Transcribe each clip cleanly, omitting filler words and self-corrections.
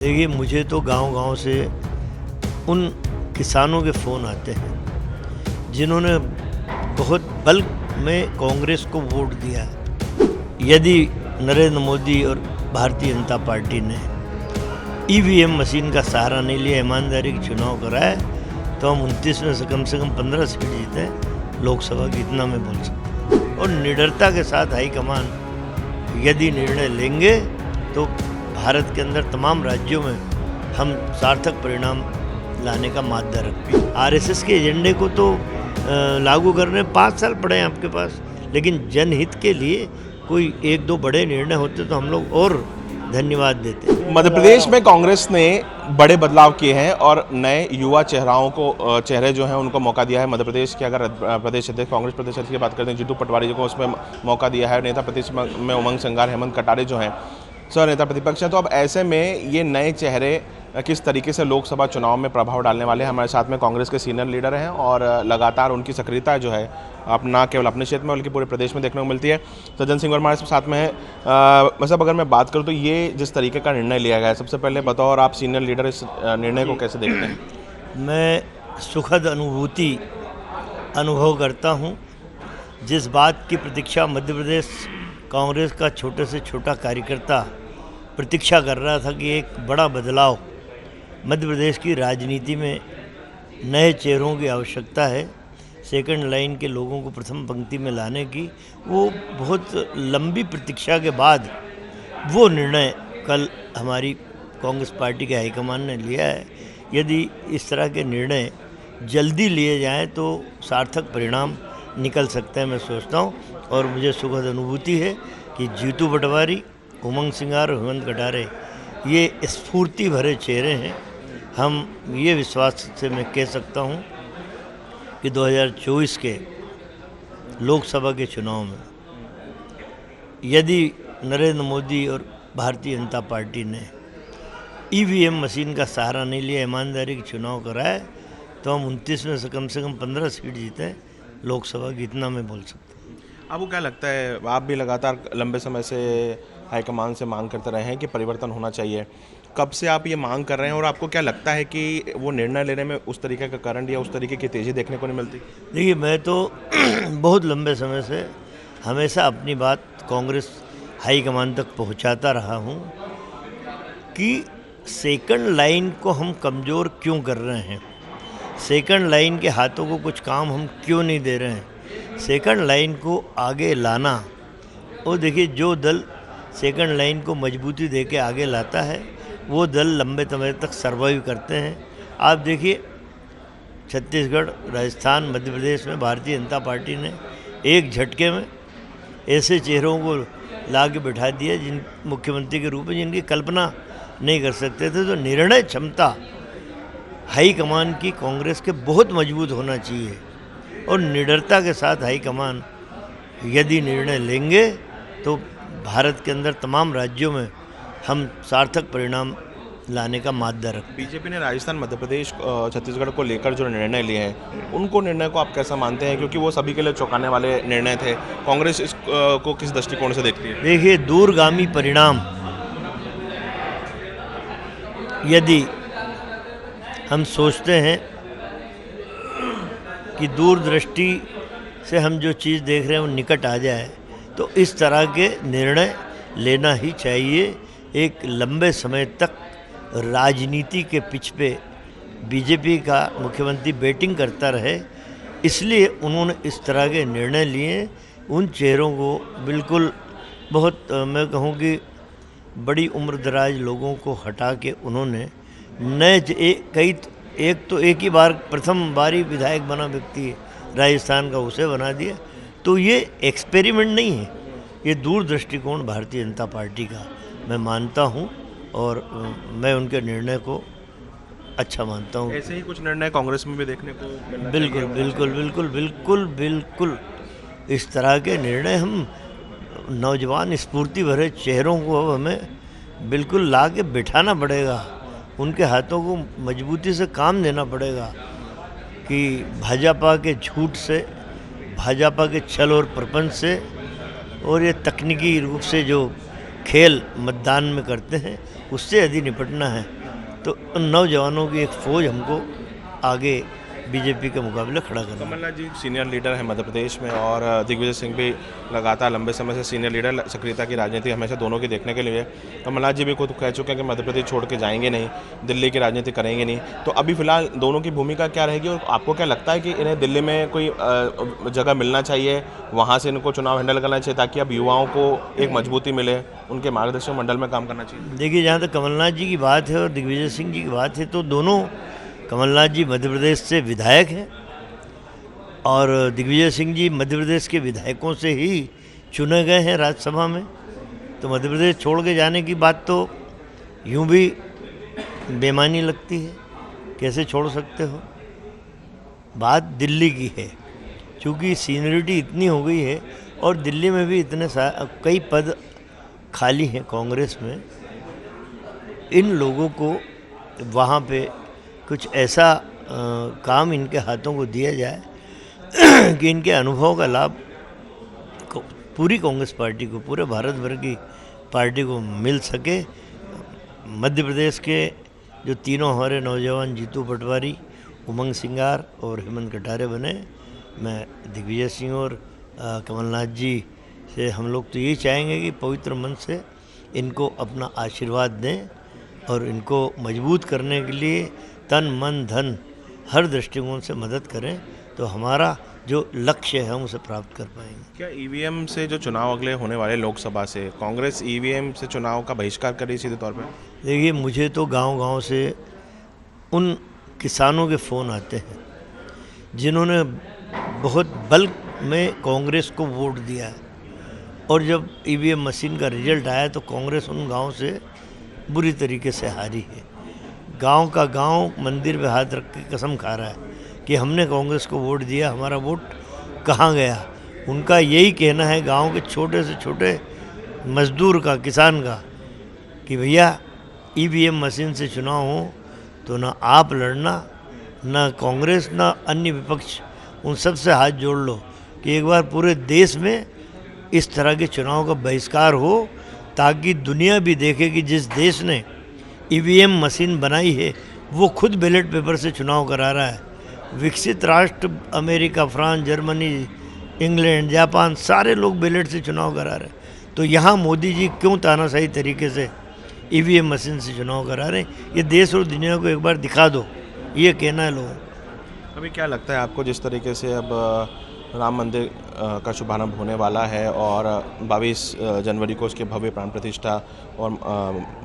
देखिए, मुझे तो गांव-गांव से उन किसानों के फ़ोन आते हैं जिन्होंने बहुत बल्क में कांग्रेस को वोट दिया है। यदि नरेंद्र मोदी और भारतीय जनता पार्टी ने ईवीएम मशीन का सहारा नहीं लिया, ईमानदारी के चुनाव कराए, तो हम 29 में से कम 15 सीट जीते लोकसभा की, इतना मैं बोल सकता हूँ। और निडरता के साथ हाईकमान यदि निर्णय लेंगे तो भारत के अंदर तमाम राज्यों में हम सार्थक परिणाम लाने का माद्दा रखते हैं। आरएसएस के एजेंडे को तो लागू करने 5 साल पड़े हैं आपके पास, लेकिन जनहित के लिए कोई 1-2 बड़े निर्णय होते तो हम लोग और धन्यवाद देते। मध्य प्रदेश में कांग्रेस ने बड़े बदलाव किए हैं और नए युवा चेहरे जो हैं उनको मौका दिया है। मध्य प्रदेश के अगर प्रदेश अध्यक्ष, कांग्रेस प्रदेश अध्यक्ष की बात करते हैं, जीतू पटवारी जी को उसमें मौका दिया है। नेता प्रतिपक्ष में उमंग सिंगार, हेमंत कटारे जो हैं सर नेता प्रतिपक्ष हैं। तो अब ऐसे में ये नए चेहरे किस तरीके से लोकसभा चुनाव में प्रभाव डालने वाले हैं? हमारे साथ में कांग्रेस के सीनियर लीडर हैं और लगातार उनकी सक्रियता जो है अब ना केवल अपने क्षेत्र में बल्कि पूरे प्रदेश में देखने को मिलती है। सज्जन सिंह वर्मा हमारे साथ में है। मतलब अगर मैं बात करूं तो ये जिस तरीके का निर्णय लिया गया है, सबसे पहले बताओ, और आप सीनियर लीडर इस निर्णय को कैसे देखते हैं? मैं सुखद अनुभूति अनुभव करता हूं। जिस बात की प्रतीक्षा मध्य प्रदेश कांग्रेस का छोटे से छोटा कार्यकर्ता प्रतीक्षा कर रहा था कि एक बड़ा बदलाव मध्य प्रदेश की राजनीति में, नए चेहरों की आवश्यकता है, सेकंड लाइन के लोगों को प्रथम पंक्ति में लाने की, वो बहुत लंबी प्रतीक्षा के बाद वो निर्णय कल हमारी कांग्रेस पार्टी के हाईकमान ने लिया है। यदि इस तरह के निर्णय जल्दी लिए जाएं तो सार्थक परिणाम निकल सकते हैं, मैं सोचता हूं। और मुझे सुखद अनुभूति है कि जीतू पटवारी, उमंग सिंगार और हेमंत कटारे ये स्फूर्ति भरे चेहरे हैं। हम ये विश्वास से मैं कह सकता हूं कि 2024 के लोकसभा के चुनाव में यदि नरेंद्र मोदी और भारतीय जनता पार्टी ने ईवीएम मशीन का सहारा नहीं लिया, ईमानदारी के चुनाव कराए, तो हम 29 में से कम 15 सीट जीते लोकसभा की, इतना मैं बोल सकता हूँ। आपको क्या लगता है, आप भी लगातार लंबे समय से हाईकमान से मांग करते रहे हैं कि परिवर्तन होना चाहिए, कब से आप ये मांग कर रहे हैं और आपको क्या लगता है कि वो निर्णय लेने में उस तरीके का करंट या उस तरीके की तेज़ी देखने को नहीं मिलती? देखिए, मैं तो बहुत लंबे समय से हमेशा अपनी बात कांग्रेस हाईकमान तक पहुंचाता रहा हूं कि सेकंड लाइन को हम कमज़ोर क्यों कर रहे हैं, सेकंड लाइन के हाथों को कुछ काम हम क्यों नहीं दे रहे हैं, सेकंड लाइन को आगे लाना। और देखिए, जो दल सेकंड लाइन को मजबूती दे के आगे लाता है वो दल लंबे समय तक सर्वाइव करते हैं। आप देखिए, छत्तीसगढ़, राजस्थान, मध्य प्रदेश में भारतीय जनता पार्टी ने एक झटके में ऐसे चेहरों को ला के बैठा दिया जिन मुख्यमंत्री के रूप में जिनकी कल्पना नहीं कर सकते थे। तो निर्णय क्षमता हाईकमान की कांग्रेस के बहुत मजबूत होना चाहिए और निडरता के साथ हाईकमान यदि निर्णय लेंगे तो भारत के अंदर तमाम राज्यों में हम सार्थक परिणाम लाने का माद्दा रखते हैं। बीजेपी ने राजस्थान, मध्य प्रदेश, छत्तीसगढ़ को लेकर जो निर्णय लिए हैं, उनको निर्णय को आप कैसा मानते हैं? क्योंकि वो सभी के लिए चौंकाने वाले निर्णय थे। कांग्रेस इसको किस दृष्टिकोण से देखती है? देखिए, दूरगामी परिणाम यदि हम सोचते हैं कि दूरदृष्टि से हम जो चीज़ देख रहे हैं वो निकट आ जाए, तो इस तरह के निर्णय लेना ही चाहिए। एक लंबे समय तक राजनीति के पिच पे बीजेपी का मुख्यमंत्री बैटिंग करता रहे, इसलिए उन्होंने इस तरह के निर्णय लिए। उन चेहरों को बिल्कुल बहुत मैं कहूँ कि बड़ी उम्र दराज लोगों को हटा के उन्होंने नए एक ही बार प्रथम बारी विधायक बना व्यक्ति राजस्थान का, उसे बना दिया। तो ये एक्सपेरिमेंट नहीं है, ये दूर दृष्टिकोण भारतीय जनता पार्टी का मैं मानता हूँ और मैं उनके निर्णय को अच्छा मानता हूँ। ऐसे ही कुछ निर्णय कांग्रेस में भी देखने को मिलना बिल्कुल चाहिए। बिल्कुल बिल्कुल बिल्कुल बिल्कुल इस तरह के निर्णय हम नौजवान स्फूर्ति भरे चेहरों को अब हमें बिल्कुल ला के बिठाना पड़ेगा, उनके हाथों को मजबूती से काम देना पड़ेगा कि भाजपा के झूठ से, भाजपा के छल और प्रपंच से और ये तकनीकी रूप से जो खेल मतदान में करते हैं, उससे यदि निपटना है तो उन नौजवानों की एक फ़ौज हमको आगे बीजेपी के मुकाबले खड़ा करना है। कमलनाथ जी सीनियर लीडर है मध्य प्रदेश में और दिग्विजय सिंह भी लगातार लंबे समय से सीनियर लीडर, सक्रियता की राजनीति हमेशा दोनों की देखने के लिए। कमलनाथ जी भी खुद कह चुके हैं कि मध्य प्रदेश छोड़ के जाएंगे नहीं, दिल्ली की राजनीति करेंगे नहीं। तो अभी फिलहाल दोनों की भूमिका क्या रहेगी और आपको क्या लगता है कि इन्हें दिल्ली में कोई जगह मिलना चाहिए, वहाँ से इनको चुनाव हैंडल करना चाहिए ताकि अब युवाओं को एक मजबूती मिले, उनके मार्गदर्शन मंडल में काम करना चाहिए? देखिए, जहाँ तक कमलनाथ जी की बात है और दिग्विजय सिंह जी की बात है, तो दोनों, कमलनाथ जी मध्य प्रदेश से विधायक हैं और दिग्विजय सिंह जी मध्य प्रदेश के विधायकों से ही चुने गए हैं राज्यसभा में। तो मध्य प्रदेश छोड़ के जाने की बात तो यूं भी बेमानी लगती है, कैसे छोड़ सकते हो। बात दिल्ली की है, क्योंकि सीनियरिटी इतनी हो गई है और दिल्ली में भी इतने कई पद खाली हैं कांग्रेस में। इन लोगों को वहाँ पे कुछ ऐसा काम इनके हाथों को दिया जाए कि इनके अनुभव का लाभ पूरी कांग्रेस पार्टी को, पूरे भारत भर की पार्टी को मिल सके। मध्य प्रदेश के जो तीनों हमारे नौजवान, जीतू पटवारी, उमंग सिंगार और हेमंत कटारे बने, मैं दिग्विजय सिंह और कमलनाथ जी से हम लोग तो यही चाहेंगे कि पवित्र मन से इनको अपना आशीर्वाद दें और इनको मजबूत करने के लिए तन मन धन हर दृष्टिकोण से मदद करें, तो हमारा जो लक्ष्य है हम उसे प्राप्त कर पाएंगे। क्या ईवीएम से जो चुनाव अगले होने वाले लोकसभा से कांग्रेस ईवीएम से चुनाव का बहिष्कार कर रही सीधे तौर पर? देखिए, मुझे तो गांव-गांव से उन किसानों के फ़ोन आते हैं जिन्होंने बहुत बल्क में कांग्रेस को वोट दिया है और जब ईवीएम मशीन का रिजल्ट आया तो कांग्रेस उन गांव से बुरी तरीके से हारी है। गांव का गांव मंदिर पे हाथ रख के कसम खा रहा है कि हमने कांग्रेस को वोट दिया, हमारा वोट कहाँ गया। उनका यही कहना है गांव के छोटे से छोटे मजदूर का, किसान का, कि भैया ईवीएम मशीन से चुनाव हो तो ना आप लड़ना, ना कांग्रेस, ना अन्य विपक्ष, उन सब से हाथ जोड़ लो कि एक बार पूरे देश में इस तरह के चुनाव का बहिष्कार हो, ताकि दुनिया भी देखे कि जिस देश ने ईवीएम मशीन बनाई है वो खुद बैलेट पेपर से चुनाव करा रहा है। विकसित राष्ट्र America, France, Germany, England, Japan, सारे लोग बैलेट से चुनाव करा रहे हैं। तो यहाँ मोदी जी क्यों तानाशाही तरीके से ईवीएम मशीन से चुनाव करा रहे हैं? ये देश और दुनिया को एक बार दिखा दो, ये कहना है लोगों को। अभी क्या लगता है आपको, जिस तरीके से अब राम मंदिर का शुभारंभ होने वाला है और 22 जनवरी को उसके भव्य प्राण प्रतिष्ठा और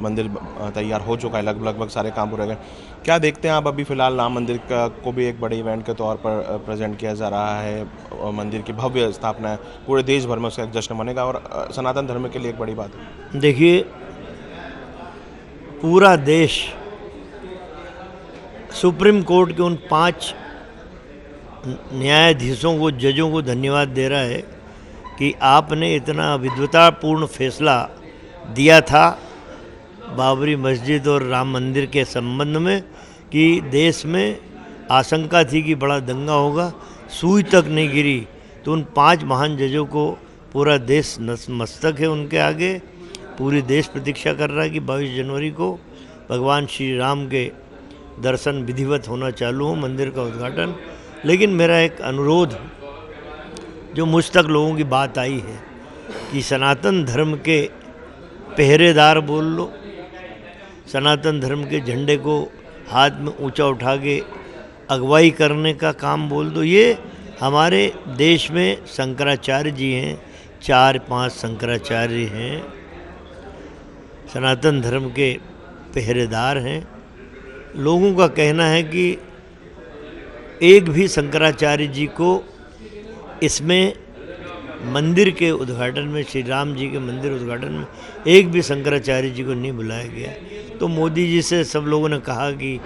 मंदिर तैयार हो चुका है, लगभग सारे काम पूरे गए, क्या देखते हैं आप? अभी फ़िलहाल राम मंदिर को भी एक बड़े इवेंट के तौर पर प्रेजेंट किया जा रहा है और मंदिर की भव्य स्थापना है, पूरे देश भर में उसका एक जश्न मनेगा और सनातन धर्म के लिए एक बड़ी बात है। देखिए, पूरा देश सुप्रीम कोर्ट के उन 5 न्यायाधीशों को, जजों को धन्यवाद दे रहा है कि आपने इतना विद्वतापूर्ण फैसला दिया था बाबरी मस्जिद और राम मंदिर के संबंध में कि देश में आशंका थी कि बड़ा दंगा होगा, सुई तक नहीं गिरी। तो उन 5 महान जजों को पूरा देश नतमस्तक है उनके आगे। पूरी देश प्रतीक्षा कर रहा है कि 22 जनवरी को भगवान श्री राम के दर्शन विधिवत होना चालू हो, मंदिर का उद्घाटन। लेकिन मेरा एक अनुरोध, जो मुझ तक लोगों की बात आई है, कि सनातन धर्म के पहरेदार बोल लो, सनातन धर्म के झंडे को हाथ में ऊंचा उठा के अगुवाई करने का काम बोल दो। ये हमारे देश में शंकराचार्य जी हैं, 4-5 शंकराचार्य हैं, सनातन धर्म के पहरेदार हैं। लोगों का कहना है कि एक भी शंकराचार्य जी को इसमें मंदिर के उद्घाटन में, श्री राम जी के मंदिर उद्घाटन में एक भी शंकराचार्य जी को नहीं बुलाया गया। तो मोदी जी से सब लोगों ने कहा कि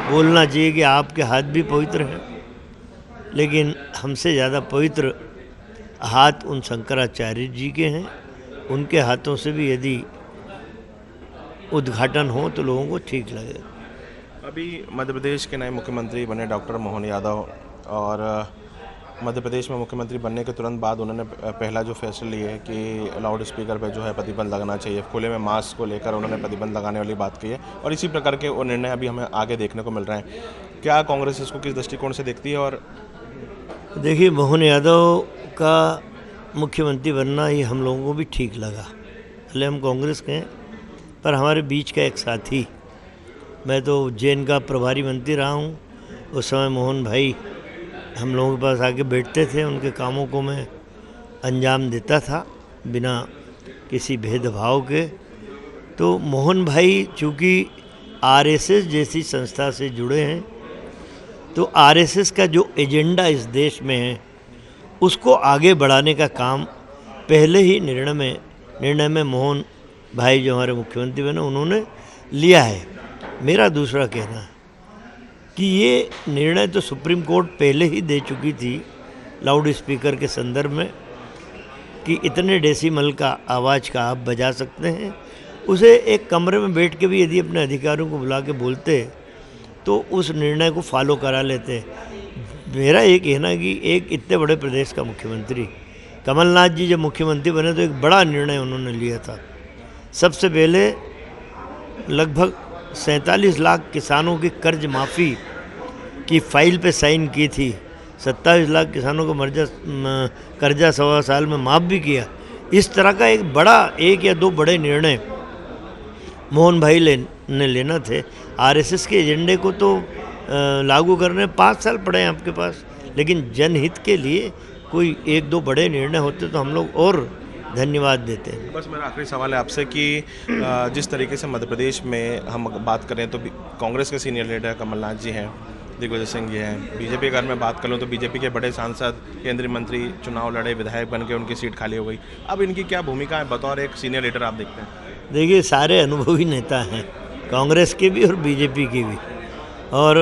बोलना चाहिए कि आपके हाथ भी पवित्र हैं, लेकिन हमसे ज़्यादा पवित्र हाथ उन शंकराचार्य जी के हैं। उनके हाथों से भी यदि उद्घाटन हो तो लोगों को ठीक लगे। अभी मध्य प्रदेश के नए मुख्यमंत्री बने डॉक्टर मोहन यादव और मध्य प्रदेश में मुख्यमंत्री बनने के तुरंत बाद उन्होंने पहला जो फैसला लिया है कि लाउड स्पीकर पर जो है प्रतिबंध लगाना चाहिए, खुले में मास्क को लेकर उन्होंने प्रतिबंध लगाने वाली बात की है और इसी प्रकार के वो निर्णय अभी हमें आगे देखने को मिल रहे हैं। क्या कांग्रेस इसको किस दृष्टिकोण से देखती है? और देखिए, मोहन यादव का मुख्यमंत्री बनना ही हम लोगों को भी ठीक लगा। भले हम कांग्रेस के हैं, पर हमारे बीच का एक साथी, मैं तो उज्जैन का प्रभारी मंत्री रहा हूँ, उस समय मोहन भाई हम लोगों के पास आके बैठते थे, उनके कामों को मैं अंजाम देता था बिना किसी भेदभाव के। तो मोहन भाई चूँकि आरएसएस जैसी संस्था से जुड़े हैं, तो आरएसएस का जो एजेंडा इस देश में है उसको आगे बढ़ाने का काम पहले ही निर्णय में मोहन भाई जो हमारे मुख्यमंत्री बने उन्होंने लिया है। मेरा दूसरा कहना है कि ये निर्णय तो सुप्रीम कोर्ट पहले ही दे चुकी थी लाउड स्पीकर के संदर्भ में कि इतने डेसिमल का आवाज़ का आप बजा सकते हैं। उसे एक कमरे में बैठ के भी यदि अपने अधिकारियों को बुला के बोलते तो उस निर्णय को फॉलो करा लेते। मेरा ये कहना है कि एक इतने बड़े प्रदेश का मुख्यमंत्री कमलनाथ जी जब मुख्यमंत्री बने तो एक बड़ा निर्णय उन्होंने लिया था। सबसे पहले लगभग 47 लाख किसानों की कर्ज माफ़ी की फाइल पे साइन की थी। 27 लाख किसानों को कर्जा 1.25 साल में माफ़ भी किया। इस तरह का एक बड़ा, एक या दो बड़े निर्णय मोहन भाई ने लेना थे। आरएसएस के एजेंडे को तो लागू करने 5 साल पड़े हैं आपके पास, लेकिन जनहित के लिए कोई एक दो बड़े निर्णय होते तो हम लोग और धन्यवाद देते हैं। बस मेरा आखिरी सवाल है आपसे कि जिस तरीके से मध्य प्रदेश में हम बात करें तो कांग्रेस के सीनियर लीडर कमलनाथ जी हैं, दिग्विजय सिंह जी हैं, बीजेपी अगर मैं बात कर लूँ तो बीजेपी के बड़े सांसद, केंद्रीय मंत्री चुनाव लड़े, विधायक बन के उनकी सीट खाली हो गई। अब इनकी क्या भूमिका है बतौर एक सीनियर लीडर आप देखते हैं? देखिए, सारे अनुभवी नेता हैं, कांग्रेस के भी और बीजेपी के भी, और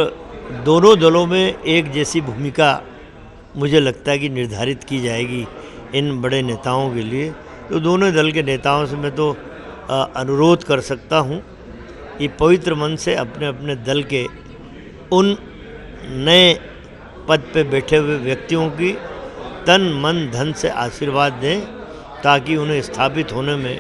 दोनों दलों में एक जैसी भूमिका मुझे लगता है कि निर्धारित की जाएगी इन बड़े नेताओं के लिए। तो दोनों दल के नेताओं से मैं तो अनुरोध कर सकता हूं कि पवित्र मन से अपने अपने दल के उन नए पद पे बैठे हुए व्यक्तियों की तन मन धन से आशीर्वाद दें ताकि उन्हें स्थापित होने में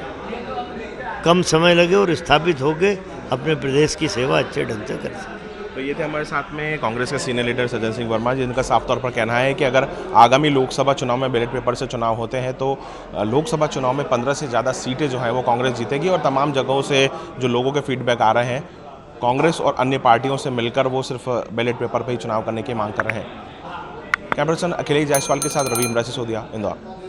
कम समय लगे और स्थापित होकर अपने प्रदेश की सेवा अच्छे ढंग से कर सकें। तो ये थे हमारे साथ में कांग्रेस के सीनियर लीडर सज्जन सिंह वर्मा, जिनका साफ तौर पर कहना है कि अगर आगामी लोकसभा चुनाव में बैलेट पेपर से चुनाव होते हैं तो लोकसभा चुनाव में 15 से ज़्यादा सीटें जो हैं वो कांग्रेस जीतेगी और तमाम जगहों से जो लोगों के फीडबैक आ रहे हैं कांग्रेस और अन्य पार्टियों से मिलकर वो सिर्फ बैलेट पेपर पर ही चुनाव करने की मांग कर रहे हैं। कैमरा पर्सन अखिलेश जायसवाल के साथ रवि सिसोदिया, इंदौर।